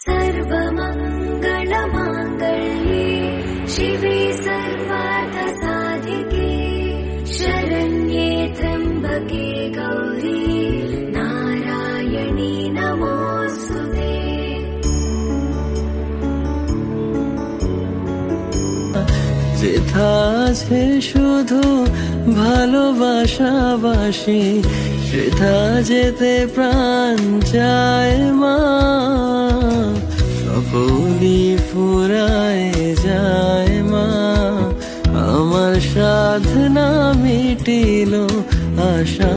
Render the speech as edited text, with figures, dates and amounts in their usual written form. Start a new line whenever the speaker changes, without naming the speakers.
सर्वमङ्गलमाङ्गल्ये शिवे सर्वार्थसाधिके शरण्ये त्र्यम्बके गौरी नारायणी नमोऽस्तुते।
যেথা আছে শুধু ভালোবাসাবাসি সেথা যেতে প্রাণ চায় মা, সকলই ফুরায় যায় মা, আমার সাধনা মিটিল আশা।